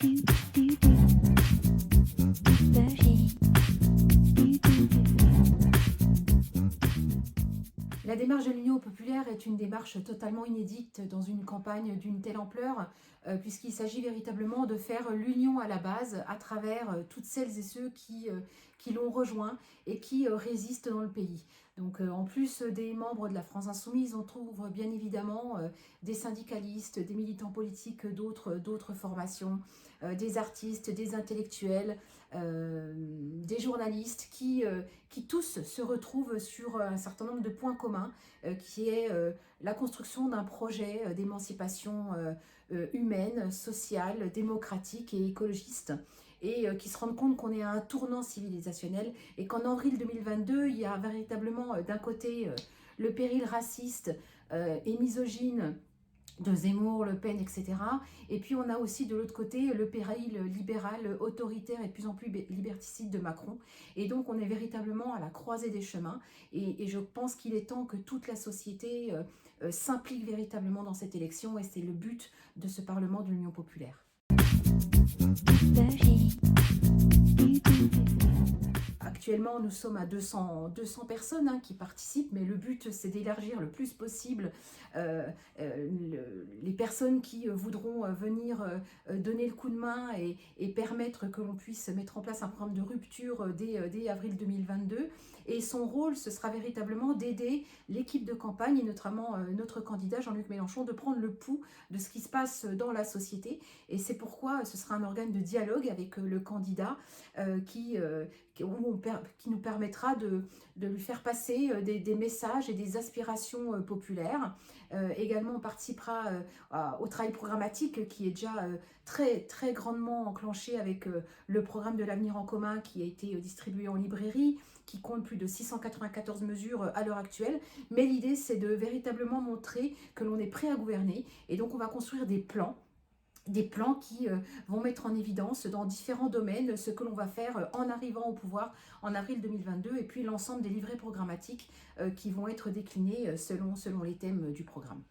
La démarche de l'Union populaire est une démarche totalement inédite dans une campagne d'une telle ampleur, puisqu'il s'agit véritablement de faire l'union à la base à travers toutes celles et ceux qui l'ont rejoint et qui résistent dans le pays. Donc en plus des membres de la France Insoumise, on trouve bien évidemment des syndicalistes, des militants politiques d'autres formations, des artistes, des intellectuels, des journalistes qui tous se retrouvent sur un certain nombre de points communs, qui est la construction d'un projet d'émancipation humaine, sociale, démocratique et écologiste, et qui se rendent compte qu'on est à un tournant civilisationnel et qu'en avril 2022, il y a véritablement d'un côté le péril raciste et misogyne de Zemmour, Le Pen, etc. Et puis on a aussi de l'autre côté le péril libéral, autoritaire et de plus en plus liberticide de Macron. Et donc on est véritablement à la croisée des chemins. Et je pense qu'il est temps que toute la société s'implique véritablement dans cette élection. Et c'est le but de ce Parlement de l'Union populaire. Actuellement, nous sommes à 200 personnes qui participent, mais le but, c'est d'élargir le plus possible les personnes qui voudront venir donner le coup de main et permettre que l'on puisse mettre en place un programme de rupture dès avril 2022. Et son rôle, ce sera véritablement d'aider l'équipe de campagne, et notamment notre candidat Jean-Luc Mélenchon, de prendre le pouls de ce qui se passe dans la société. Et c'est pourquoi ce sera un organe de dialogue avec le candidat qui nous permettra de lui faire passer des messages et des aspirations populaires. Également, on participera au travail programmatique qui est déjà très grandement enclenché avec le programme de l'avenir en commun qui a été distribué en librairie, qui compte plus de 694 mesures à l'heure actuelle. Mais l'idée, c'est de véritablement montrer que l'on est prêt à gouverner. Et donc, on va construire des plans qui vont mettre en évidence dans différents domaines ce que l'on va faire en arrivant au pouvoir en avril 2022, et puis l'ensemble des livrets programmatiques qui vont être déclinés selon les thèmes du programme.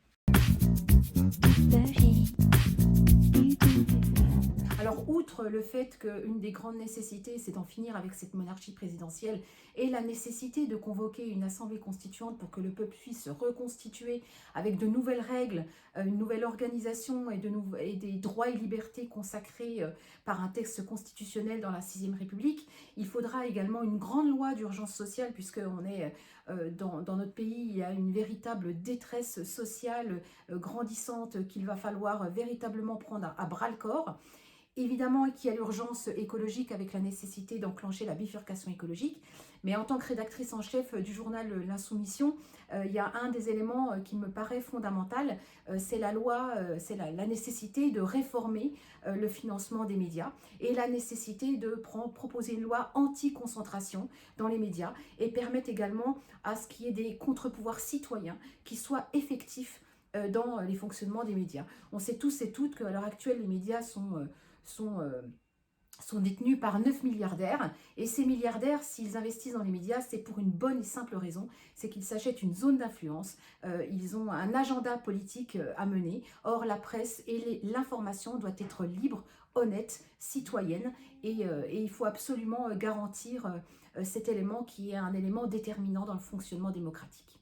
Alors, outre le fait qu'une des grandes nécessités, c'est d'en finir avec cette monarchie présidentielle et la nécessité de convoquer une assemblée constituante pour que le peuple puisse se reconstituer avec de nouvelles règles, une nouvelle organisation et des droits et libertés consacrés par un texte constitutionnel dans la 6e République, il faudra également une grande loi d'urgence sociale, puisqu'on est dans notre pays, il y a une véritable détresse sociale grandissante qu'il va falloir véritablement prendre à bras-le-corps. Évidemment qu'il y a l'urgence écologique avec la nécessité d'enclencher la bifurcation écologique, mais en tant que rédactrice en chef du journal L'Insoumission, il y a un des éléments qui me paraît fondamental, c'est la nécessité de réformer le financement des médias et la nécessité de proposer une loi anti-concentration dans les médias et permettre également à ce qu'il y ait des contre-pouvoirs citoyens qui soient effectifs dans les fonctionnements des médias. On sait tous et toutes qu'à l'heure actuelle, les médias sont détenus par 9 milliardaires. Et ces milliardaires, s'ils investissent dans les médias, c'est pour une bonne et simple raison, c'est qu'ils s'achètent une zone d'influence, ils ont un agenda politique à mener. Or, la presse et l'information doit être libre, honnête, citoyenne, et il faut absolument garantir cet élément qui est un élément déterminant dans le fonctionnement démocratique.